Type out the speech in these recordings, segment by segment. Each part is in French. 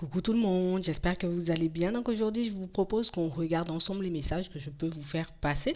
Coucou tout le monde, j'espère que vous allez bien. Donc aujourd'hui, je vous propose qu'on regarde ensemble les messages que je peux vous faire passer.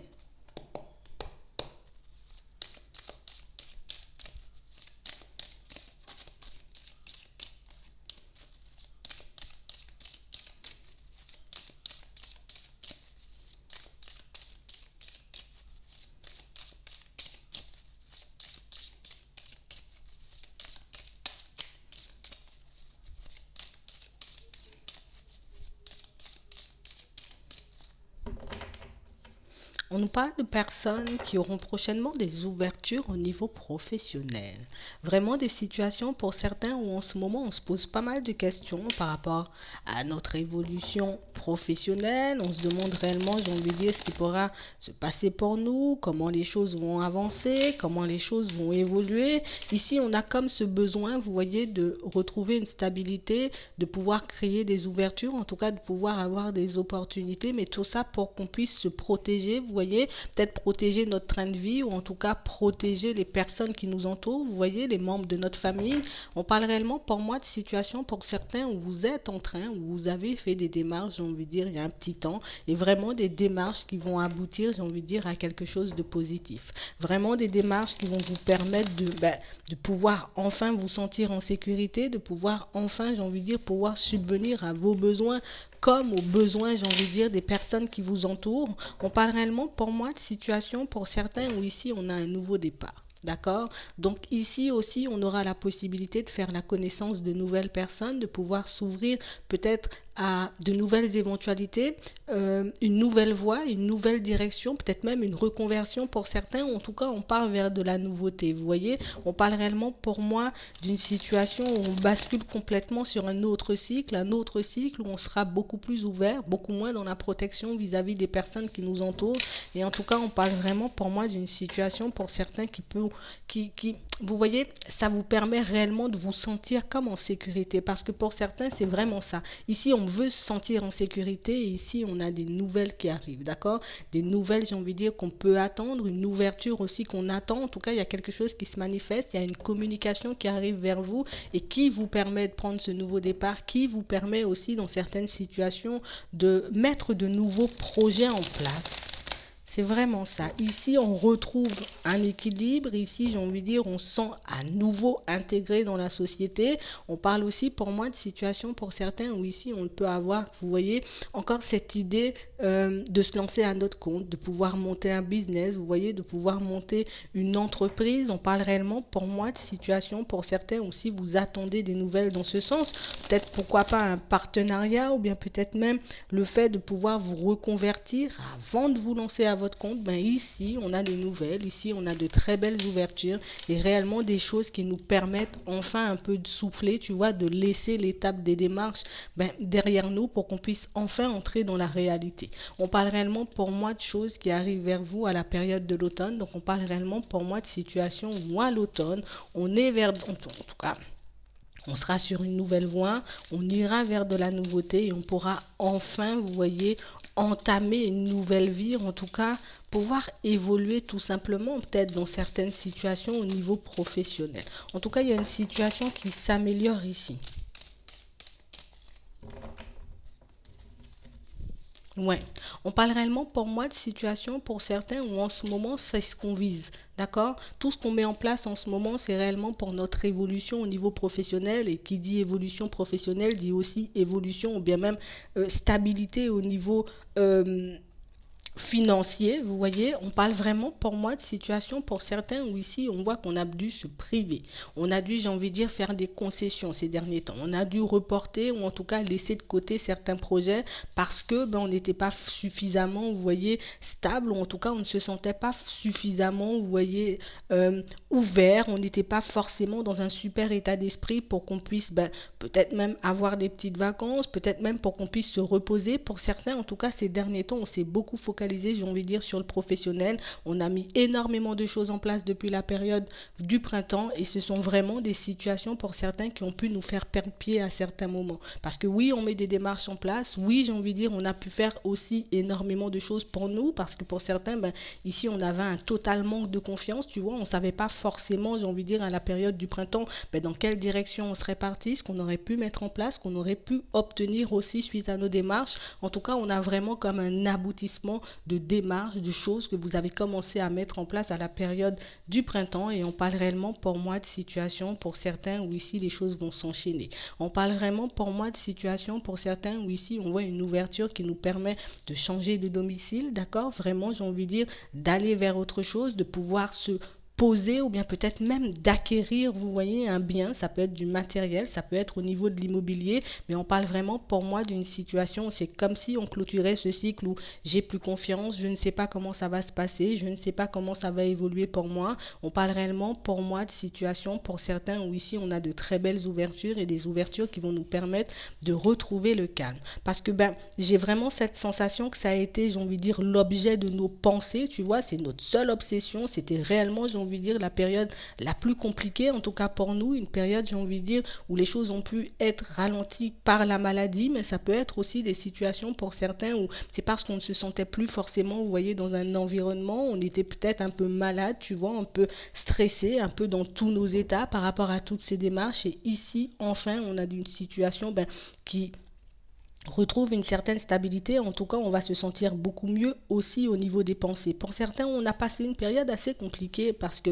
On nous parle de personnes qui auront prochainement des ouvertures au niveau professionnel. Vraiment des situations pour certains où en ce moment on se pose pas mal de questions par rapport à notre évolution professionnelle. On se demande réellement, j'ai envie de dire, ce qui pourra se passer pour nous, comment les choses vont avancer, comment les choses vont évoluer. Ici, on a comme ce besoin, vous voyez, de retrouver une stabilité, de pouvoir créer des ouvertures, en tout cas de pouvoir avoir des opportunités, mais tout ça pour qu'on puisse se protéger, vous voyez, peut-être protéger notre train de vie ou en tout cas protéger les personnes qui nous entourent, vous voyez, les membres de notre famille. On parle réellement pour moi de situation pour certains où vous êtes en train, où vous avez fait des démarches, j'ai envie de dire, il y a un petit temps, et vraiment des démarches qui vont aboutir, j'ai envie de dire, à quelque chose de positif. Vraiment des démarches qui vont vous permettre de pouvoir enfin vous sentir en sécurité, de pouvoir enfin, j'ai envie de dire, pouvoir subvenir à vos besoins comme aux besoins, j'ai envie de dire, des personnes qui vous entourent. On parle réellement, pour moi, de situation pour certains où ici, on a un nouveau départ. D'accord. Donc ici aussi, on aura la possibilité de faire la connaissance de nouvelles personnes, de pouvoir s'ouvrir peut-être à de nouvelles éventualités, une nouvelle voie, une nouvelle direction, peut-être même une reconversion pour certains. En tout cas, on part vers de la nouveauté. Vous voyez, on parle réellement pour moi d'une situation où on bascule complètement sur un autre cycle où on sera beaucoup plus ouvert, beaucoup moins dans la protection vis-à-vis des personnes qui nous entourent. Et en tout cas, on parle vraiment pour moi d'une situation pour certains vous voyez, ça vous permet réellement de vous sentir comme en sécurité. Parce que pour certains, c'est vraiment ça. Ici, on veut se sentir en sécurité et ici, on a des nouvelles qui arrivent, d'accord? Des nouvelles, j'ai envie de dire, qu'on peut attendre, une ouverture aussi qu'on attend. En tout cas, il y a quelque chose qui se manifeste, il y a une communication qui arrive vers vous et qui vous permet de prendre ce nouveau départ, qui vous permet aussi, dans certaines situations, de mettre de nouveaux projets en place. C'est vraiment ça. Ici, on retrouve un équilibre. Ici, j'ai envie de dire, on se sent à nouveau intégré dans la société. On parle aussi, pour moi, de situation pour certains où ici, on peut avoir, vous voyez, encore cette idée de se lancer à notre compte, de pouvoir monter un business, vous voyez, de pouvoir monter une entreprise. On parle réellement, pour moi, de situation pour certains aussi. Vous attendez des nouvelles dans ce sens. Peut-être, pourquoi pas, un partenariat ou bien peut-être même le fait de pouvoir vous reconvertir avant de vous lancer à votre compte. Ben ici, on a des nouvelles, ici, on a de très belles ouvertures et réellement des choses qui nous permettent enfin un peu de souffler, tu vois, de laisser l'étape des démarches derrière nous pour qu'on puisse enfin entrer dans la réalité. On parle réellement pour moi de choses qui arrivent vers vous à la période de l'automne. Donc on parle réellement pour moi de situations où à l'automne, on est vers, en tout cas, on sera sur une nouvelle voie, on ira vers de la nouveauté et on pourra enfin, vous voyez, entamer une nouvelle vie, en tout cas pouvoir évoluer tout simplement, peut-être dans certaines situations au niveau professionnel. En tout cas, il y a une situation qui s'améliore ici. Ouais, on parle réellement pour moi de situation pour certains où en ce moment c'est ce qu'on vise, d'accord? Tout ce qu'on met en place en ce moment c'est réellement pour notre évolution au niveau professionnel et qui dit évolution professionnelle dit aussi évolution ou bien même stabilité au niveau financier, vous voyez, on parle vraiment pour moi de situation pour certains où ici on voit qu'on a dû se priver. On a dû, j'ai envie de dire, faire des concessions ces derniers temps. On a dû reporter ou en tout cas laisser de côté certains projets parce que on n'était pas suffisamment, vous voyez, stable ou en tout cas on ne se sentait pas suffisamment, vous voyez, ouvert. On n'était pas forcément dans un super état d'esprit pour qu'on puisse peut-être même avoir des petites vacances, peut-être même pour qu'on puisse se reposer. Pour certains, en tout cas ces derniers temps, on s'est beaucoup focalisé focaliser, j'ai envie de dire, sur le professionnel. On a mis énormément de choses en place depuis la période du printemps et ce sont vraiment des situations pour certains qui ont pu nous faire perdre pied à certains moments. Parce que oui, on met des démarches en place. Oui, j'ai envie de dire, on a pu faire aussi énormément de choses pour nous parce que pour certains, ici, on avait un total manque de confiance, tu vois. On ne savait pas forcément, j'ai envie de dire, à la période du printemps, dans quelle direction on serait parti, ce qu'on aurait pu mettre en place, qu'on aurait pu obtenir aussi suite à nos démarches. En tout cas, on a vraiment comme un aboutissement de démarches, de choses que vous avez commencé à mettre en place à la période du printemps et on parle réellement pour moi de situation pour certains où ici les choses vont s'enchaîner. On parle vraiment pour moi de situation pour certains où ici on voit une ouverture qui nous permet de changer de domicile, d'accord? Vraiment, j'ai envie de dire d'aller vers autre chose, de pouvoir se poser ou bien peut-être même d'acquérir, vous voyez, un bien. Ça peut être du matériel, ça peut être au niveau de l'immobilier, mais on parle vraiment pour moi d'une situation, c'est comme si on clôturait ce cycle où j'ai plus confiance, je ne sais pas comment ça va se passer, je ne sais pas comment ça va évoluer pour moi. On parle réellement pour moi de situation pour certains où ici on a de très belles ouvertures et des ouvertures qui vont nous permettre de retrouver le calme. Parce que j'ai vraiment cette sensation que ça a été, j'ai envie de dire, l'objet de nos pensées, tu vois, c'est notre seule obsession, c'était réellement, j'ai envie de dire, la période la plus compliquée, en tout cas pour nous, une période, j'ai envie de dire, où les choses ont pu être ralenties par la maladie, mais ça peut être aussi des situations pour certains où c'est parce qu'on ne se sentait plus forcément, vous voyez, dans un environnement, on était peut-être un peu malade, tu vois, un peu stressé, un peu dans tous nos états par rapport à toutes ces démarches, et ici, enfin, on a une situation qui retrouve une certaine stabilité, en tout cas on va se sentir beaucoup mieux aussi au niveau des pensées. Pour certains, on a passé une période assez compliquée parce que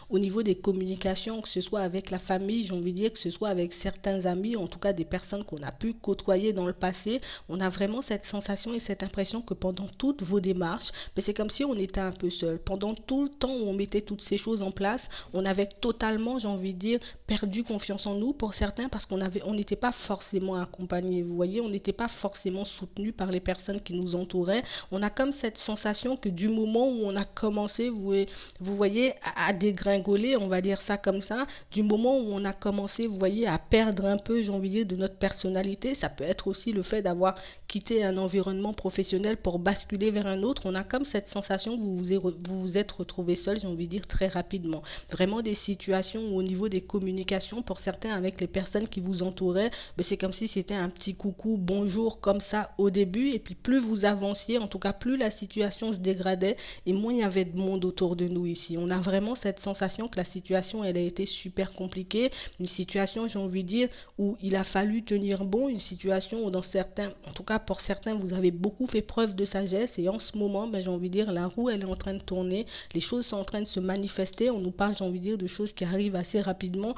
au niveau des communications, que ce soit avec la famille, j'ai envie de dire, que ce soit avec certains amis, en tout cas des personnes qu'on a pu côtoyer dans le passé, on a vraiment cette sensation et cette impression que pendant toutes vos démarches, c'est comme si on était un peu seul. Pendant tout le temps où on mettait toutes ces choses en place, on avait totalement, j'ai envie de dire, perdu confiance en nous pour certains parce qu'on n'était pas forcément accompagnés. Vous voyez, on n'était pas forcément soutenu par les personnes qui nous entouraient. On a comme cette sensation que du moment où on a commencé, vous voyez, à dégringoler, on va dire ça comme ça, du moment où on a commencé, vous voyez, à perdre un peu, j'ai envie de dire, de notre personnalité, ça peut être aussi le fait d'avoir quitté un environnement professionnel pour basculer vers un autre, on a comme cette sensation que vous êtes retrouvé seul, j'ai envie de dire, très rapidement. Vraiment des situations où au niveau des communications, pour certains avec les personnes qui vous entouraient, c'est comme si c'était un petit coucou, bonjour, comme ça au début, et puis plus vous avanciez, en tout cas plus la situation se dégradait et moins il y avait de monde autour de nous ici. On a vraiment cette sensation que la situation elle a été super compliquée, une situation, j'ai envie de dire, où il a fallu tenir bon, une situation où dans certains, en tout cas pour certains, vous avez beaucoup fait preuve de sagesse et en ce moment, j'ai envie de dire, la roue elle est en train de tourner, les choses sont en train de se manifester, on nous parle, j'ai envie de dire, de choses qui arrivent assez rapidement.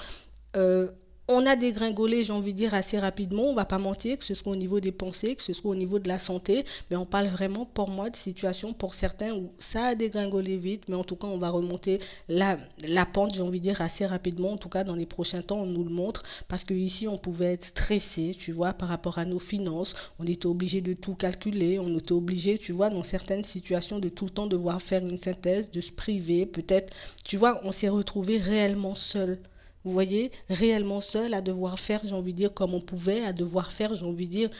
On a dégringolé, j'ai envie de dire, assez rapidement, on ne va pas mentir, que ce soit au niveau des pensées, que ce soit au niveau de la santé, mais on parle vraiment pour moi de situation pour certains où ça a dégringolé vite, mais en tout cas on va remonter la pente, j'ai envie de dire, assez rapidement, en tout cas dans les prochains temps on nous le montre, parce qu'ici on pouvait être stressé, tu vois, par rapport à nos finances, on était obligé de tout calculer, on était obligé, tu vois, dans certaines situations de tout le temps devoir faire une synthèse, de se priver, peut-être, tu vois, on s'est retrouvé réellement seul. Vous voyez, réellement seul à devoir faire, j'ai envie de dire, comme on pouvait, à devoir faire, j'ai envie de dire,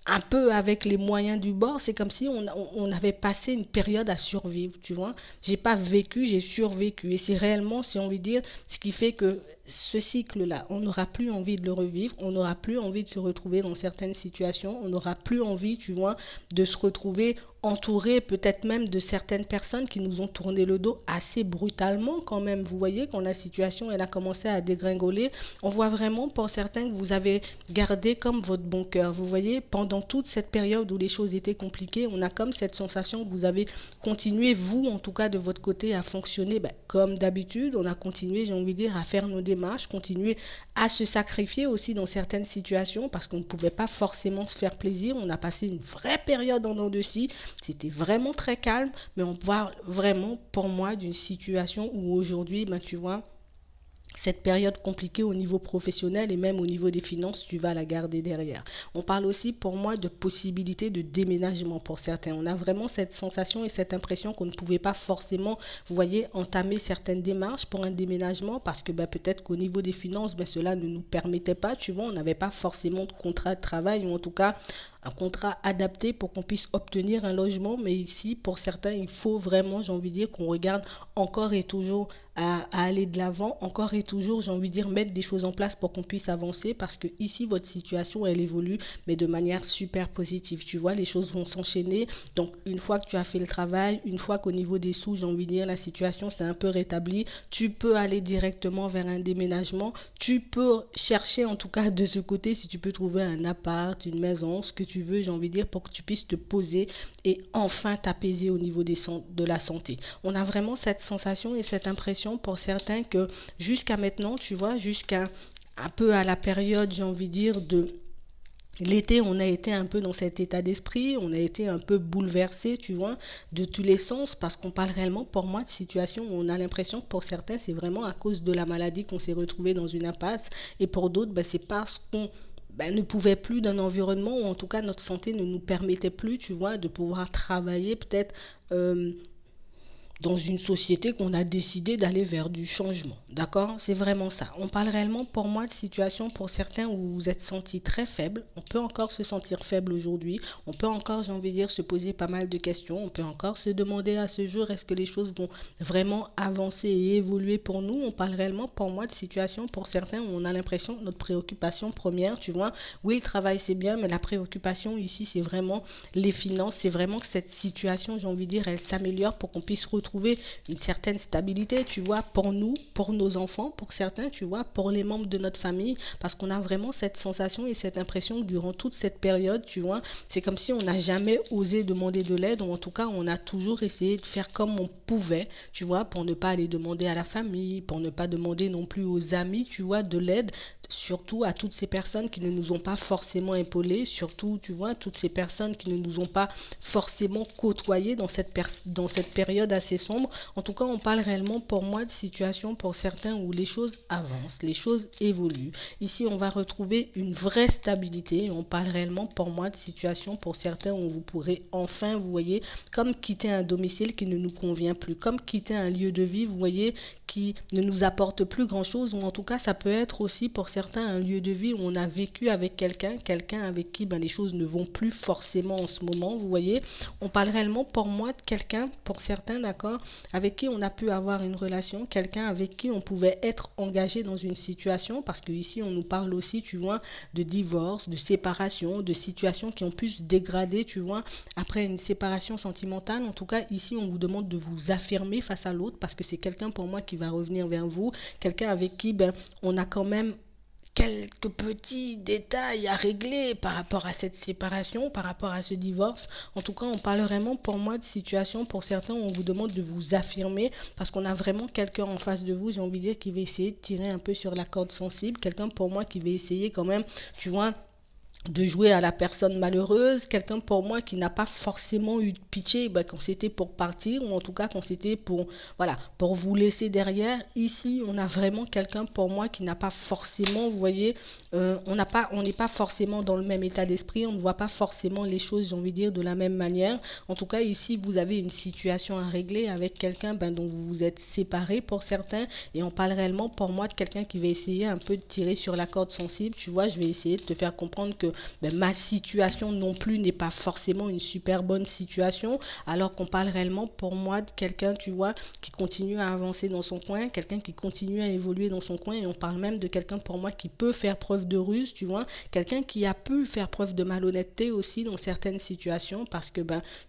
un peu avec les moyens du bord. C'est comme si on avait passé une période à survivre, tu vois. J'ai pas vécu, j'ai survécu. Et c'est réellement, si on veut dire, ce qui fait que ce cycle-là, on n'aura plus envie de le revivre, on n'aura plus envie de se retrouver dans certaines situations, on n'aura plus envie, tu vois, de se retrouver entouré peut-être même de certaines personnes qui nous ont tourné le dos assez brutalement quand même. Vous voyez, quand la situation elle a commencé à dégringoler, on voit vraiment pour certains que vous avez gardé comme votre bon cœur. Vous voyez, pendant toute cette période où les choses étaient compliquées, on a comme cette sensation que vous avez continué, vous en tout cas de votre côté, à fonctionner comme d'habitude. On a continué, j'ai envie de dire, à faire nos démarches, continuer à se sacrifier aussi dans certaines situations parce qu'on ne pouvait pas forcément se faire plaisir. On a passé une vraie période en dents de scie. C'était vraiment très calme, mais on parle vraiment pour moi d'une situation où aujourd'hui, tu vois, cette période compliquée au niveau professionnel et même au niveau des finances, tu vas la garder derrière. On parle aussi pour moi de possibilité de déménagement pour certains. On a vraiment cette sensation et cette impression qu'on ne pouvait pas forcément, vous voyez, entamer certaines démarches pour un déménagement parce que peut-être qu'au niveau des finances, cela ne nous permettait pas, tu vois, on n'avait pas forcément de contrat de travail ou en tout cas un contrat adapté pour qu'on puisse obtenir un logement. Mais ici, pour certains, il faut vraiment, j'ai envie de dire, qu'on regarde encore et toujours à aller de l'avant, encore et toujours, j'ai envie de dire, mettre des choses en place pour qu'on puisse avancer, parce que ici, votre situation, elle évolue, mais de manière super positive. Tu vois, les choses vont s'enchaîner. Donc, une fois que tu as fait le travail, une fois qu'au niveau des sous, j'ai envie de dire, la situation s'est un peu rétablie, tu peux aller directement vers un déménagement. Tu peux chercher, en tout cas, de ce côté, si tu peux trouver un appart, une maison, ce que tu veux, j'ai envie de dire, pour que tu puisses te poser et enfin t'apaiser au niveau de la santé. On a vraiment cette sensation et cette impression pour certains que jusqu'à maintenant, tu vois, jusqu'à un peu à la période, j'ai envie de dire, de l'été, on a été un peu dans cet état d'esprit, on a été un peu bouleversé, tu vois, de tous les sens, parce qu'on parle réellement, pour moi, de situation où on a l'impression que pour certains, c'est vraiment à cause de la maladie qu'on s'est retrouvé dans une impasse, et pour d'autres, ben, c'est parce qu'on ne pouvait plus d'un environnement, ou en tout cas notre santé ne nous permettait plus, tu vois, de pouvoir travailler peut-être dans une société qu'on a décidé d'aller vers du changement. D'accord? C'est vraiment ça. On parle réellement pour moi de situation pour certains où vous vous êtes senti très faible. On peut encore se sentir faible aujourd'hui. On peut encore, j'ai envie de dire, se poser pas mal de questions. On peut encore se demander à ce jour, est-ce que les choses vont vraiment avancer et évoluer pour nous? On parle réellement pour moi de situation pour certains où on a l'impression que notre préoccupation première, tu vois, oui, le travail c'est bien, mais la préoccupation ici, c'est vraiment les finances. C'est vraiment que cette situation, j'ai envie de dire, elle s'améliore pour qu'on puisse retrouver une certaine stabilité, tu vois, pour nous, pour nos enfants, pour certains, tu vois, pour les membres de notre famille, parce qu'on a vraiment cette sensation et cette impression que durant toute cette période, tu vois, c'est comme si on n'a jamais osé demander de l'aide, ou en tout cas, on a toujours essayé de faire comme on pouvait, tu vois, pour ne pas aller demander à la famille, pour ne pas demander non plus aux amis, tu vois, de l'aide, surtout à toutes ces personnes qui ne nous ont pas forcément épaulés, surtout, tu vois, toutes ces personnes qui ne nous ont pas forcément côtoyés dans dans cette période assez sombre. En tout cas, on parle réellement pour moi de situation pour certains où les choses avancent, les choses évoluent. Ici, on va retrouver une vraie stabilité. On parle réellement pour moi de situation pour certains où vous pourrez enfin, vous voyez, comme quitter un domicile qui ne nous convient plus, comme quitter un lieu de vie, vous voyez, qui ne nous apporte plus grand-chose, ou en tout cas, ça peut être aussi pour certains un lieu de vie où on a vécu avec quelqu'un avec qui les choses ne vont plus forcément en ce moment, vous voyez. On parle réellement pour moi de quelqu'un, pour certains, d'accord, avec qui on a pu avoir une relation, quelqu'un avec qui on pouvait être engagé dans une situation, parce que ici on nous parle aussi, tu vois, de divorce, de séparation, de situations qui ont pu se dégrader, tu vois, après une séparation sentimentale. En tout cas, ici on vous demande de vous affirmer face à l'autre, parce que c'est quelqu'un pour moi qui va revenir vers vous, quelqu'un avec qui on a quand même quelques petits détails à régler par rapport à cette séparation, par rapport à ce divorce. En tout cas, on parle vraiment pour moi de situation pour certains où on vous demande de vous affirmer, parce qu'on a vraiment quelqu'un en face de vous, j'ai envie de dire, qui va essayer de tirer un peu sur la corde sensible, quelqu'un pour moi qui va essayer quand même, tu vois, de jouer à la personne malheureuse, quelqu'un pour moi qui n'a pas forcément eu de pitié quand c'était pour partir, ou en tout cas quand c'était pour, voilà, pour vous laisser derrière. Ici, on a vraiment quelqu'un pour moi qui n'a pas forcément, vous voyez, on n'est pas forcément dans le même état d'esprit, on ne voit pas forcément les choses, j'ai envie de dire, de la même manière. En tout cas, ici, vous avez une situation à régler avec quelqu'un dont vous vous êtes séparé pour certains, et on parle réellement pour moi de quelqu'un qui va essayer un peu de tirer sur la corde sensible. Tu vois, je vais essayer de te faire comprendre que ma situation non plus n'est pas forcément une super bonne situation, alors qu'on parle réellement pour moi de quelqu'un, tu vois, qui continue à avancer dans son coin, quelqu'un qui continue à évoluer dans son coin, et on parle même de quelqu'un pour moi qui peut faire preuve de ruse, tu vois, quelqu'un qui a pu faire preuve de malhonnêteté aussi dans certaines situations, parce que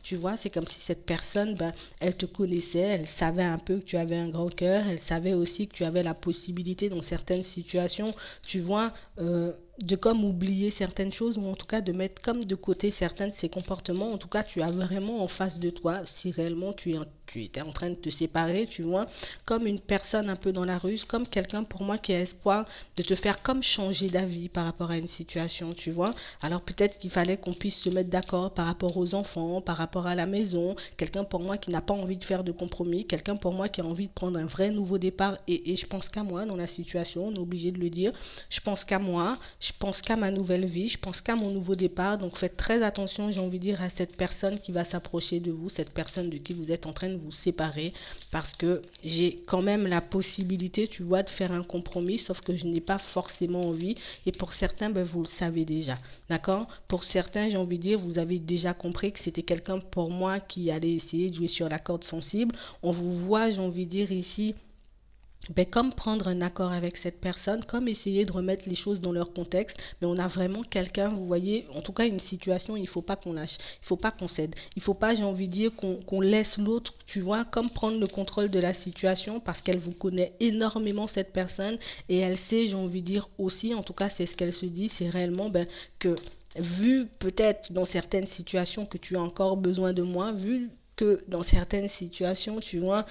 tu vois, c'est comme si cette personne, elle te connaissait, elle savait un peu que tu avais un grand cœur, elle savait aussi que tu avais la possibilité dans certaines situations, tu vois, de comme oublier certaines choses, ou en tout cas de mettre comme de côté certains de ces comportements. En tout cas, tu as vraiment en face de toi, si réellement tu étais en train de te séparer, tu vois, comme une personne un peu dans la ruse, comme quelqu'un pour moi qui a espoir de te faire comme changer d'avis par rapport à une situation, tu vois. Alors peut-être qu'il fallait qu'on puisse se mettre d'accord par rapport aux enfants, par rapport à la maison, quelqu'un pour moi qui n'a pas envie de faire de compromis, quelqu'un pour moi qui a envie de prendre un vrai nouveau départ, et je pense qu'à moi dans la situation, on est obligé de le dire, je pense qu'à moi, je pense qu'à ma nouvelle vie, je pense qu'à mon nouveau départ. Donc faites très attention, j'ai envie de dire, à cette personne qui va s'approcher de vous, cette personne de qui vous êtes en train de vous séparer parce que j'ai quand même la possibilité, tu vois, de faire un compromis, sauf que je n'ai pas forcément envie. Et pour certains, ben, vous le savez déjà, d'accord? Pour certains, j'ai envie de dire, vous avez déjà compris que c'était quelqu'un pour moi qui allait essayer de jouer sur la corde sensible. On vous voit, j'ai envie de dire ici, ben, comme prendre un accord avec cette personne, comme essayer de remettre les choses dans leur contexte, mais on a vraiment quelqu'un, vous voyez, en tout cas une situation, il ne faut pas qu'on lâche, il ne faut pas qu'on cède, il ne faut pas, j'ai envie de dire, qu'on laisse l'autre, tu vois, comme prendre le contrôle de la situation parce qu'elle vous connaît énormément cette personne et elle sait, j'ai envie de dire aussi, en tout cas c'est ce qu'elle se dit, c'est réellement ben, que vu peut-être dans certaines situations que tu as encore besoin de moi, vu que dans certaines situations, tu vois,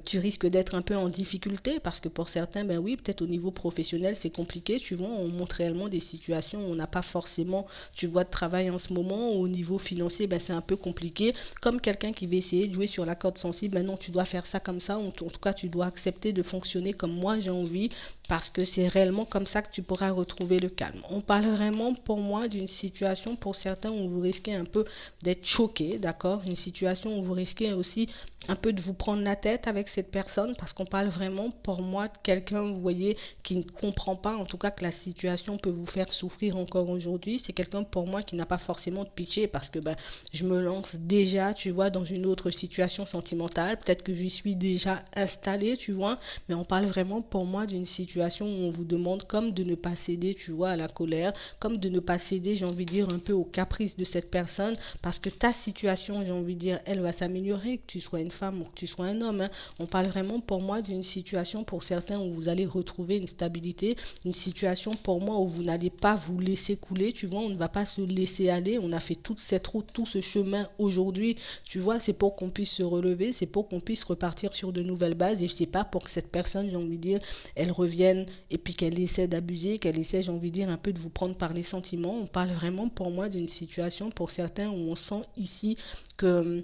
tu risques d'être un peu en difficulté parce que pour certains, ben oui, peut-être au niveau professionnel, c'est compliqué, tu vois, on montre réellement des situations où on n'a pas forcément, tu vois, de travail en ce moment, au niveau financier, ben c'est un peu compliqué, comme quelqu'un qui va essayer de jouer sur la corde sensible, ben non, tu dois faire ça comme ça, en tout cas, tu dois accepter de fonctionner comme moi j'ai envie, parce que c'est réellement comme ça que tu pourras retrouver le calme. On parle vraiment pour moi d'une situation pour certains où vous risquez un peu d'être choqué, d'accord, une situation où vous risquez aussi un peu de vous prendre la tête avec cette personne parce qu'on parle vraiment pour moi de quelqu'un, vous voyez, qui ne comprend pas en tout cas que la situation peut vous faire souffrir encore aujourd'hui. C'est quelqu'un pour moi qui n'a pas forcément de pitié parce que ben, je me lance déjà, tu vois, dans une autre situation sentimentale. Peut-être que j'y suis déjà installée, tu vois, mais on parle vraiment pour moi d'une situation où on vous demande comme de ne pas céder, tu vois, à la colère, comme de ne pas céder, j'ai envie de dire, un peu aux caprices de cette personne parce que ta situation, j'ai envie de dire, elle va s'améliorer, que tu sois une femme ou que tu sois un homme. Hein. On parle vraiment pour moi d'une situation pour certains où vous allez retrouver une stabilité, une situation pour moi où vous n'allez pas vous laisser couler, tu vois, on ne va pas se laisser aller, on a fait toute cette route, tout ce chemin aujourd'hui, tu vois, c'est pour qu'on puisse se relever, c'est pour qu'on puisse repartir sur de nouvelles bases et c'est pas pour que cette personne, j'ai envie de dire, elle revienne et puis qu'elle essaie d'abuser, qu'elle essaie, j'ai envie de dire, un peu de vous prendre par les sentiments. On parle vraiment pour moi d'une situation pour certains où on sent ici que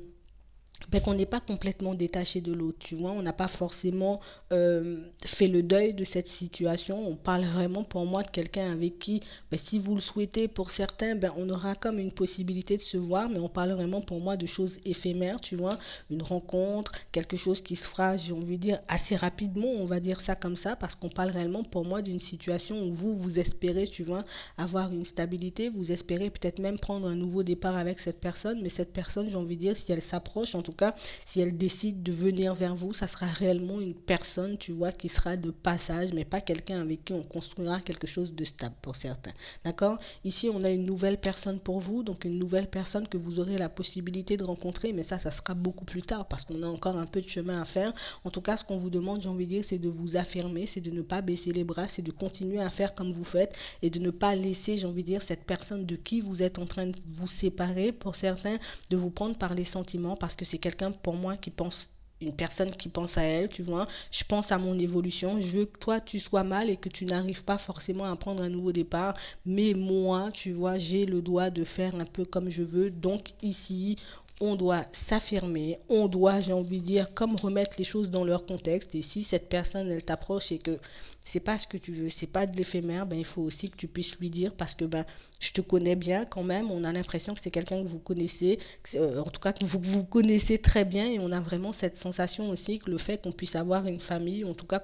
ben, qu'on n'est pas complètement détaché de l'autre, tu vois, on n'a pas forcément fait le deuil de cette situation, on parle vraiment pour moi de quelqu'un avec qui, ben, si vous le souhaitez pour certains, ben, on aura comme une possibilité de se voir, mais on parle vraiment pour moi de choses éphémères, tu vois, une rencontre, quelque chose qui se fera, j'ai envie de dire, assez rapidement, on va dire ça comme ça, parce qu'on parle réellement pour moi d'une situation où vous espérez, tu vois, avoir une stabilité, vous espérez peut-être même prendre un nouveau départ avec cette personne, mais cette personne, j'ai envie de dire, si elle s'approche, en tout cas, si elle décide de venir vers vous, ça sera réellement une personne, tu vois, qui sera de passage, mais pas quelqu'un avec qui on construira quelque chose de stable pour certains. D'accord? Ici, on a une nouvelle personne pour vous, donc une nouvelle personne que vous aurez la possibilité de rencontrer, mais ça sera beaucoup plus tard parce qu'on a encore un peu de chemin à faire. En tout cas, ce qu'on vous demande, j'ai envie de dire, c'est de vous affirmer, c'est de ne pas baisser les bras, c'est de continuer à faire comme vous faites et de ne pas laisser, j'ai envie de dire, cette personne de qui vous êtes en train de vous séparer, pour certains, de vous prendre par les sentiments parce que c'est quelqu'un pour moi qui pense, une personne qui pense à elle, tu vois, je pense à mon évolution, je veux que toi tu sois mal et que tu n'arrives pas forcément à prendre un nouveau départ, mais moi, tu vois, j'ai le droit de faire un peu comme je veux, donc ici, on doit s'affirmer, on doit, j'ai envie de dire, comme remettre les choses dans leur contexte. Et si cette personne, elle t'approche et que c'est pas ce que tu veux, c'est pas de l'éphémère, ben il faut aussi que tu puisses lui dire parce que ben je te connais bien quand même. On a l'impression que c'est quelqu'un que vous connaissez, en tout cas que vous connaissez très bien et on a vraiment cette sensation aussi que le fait qu'on puisse avoir une famille, en tout cas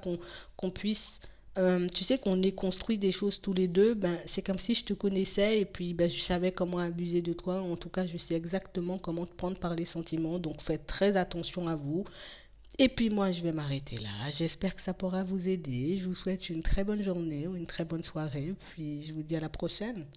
qu'on puisse tu sais qu'on ait construit des choses tous les deux, ben, c'est comme si je te connaissais et puis ben, je savais comment abuser de toi. En tout cas, je sais exactement comment te prendre par les sentiments. Donc, faites très attention à vous. Et puis moi, je vais m'arrêter là. J'espère que ça pourra vous aider. Je vous souhaite une très bonne journée ou une très bonne soirée. Puis je vous dis à la prochaine.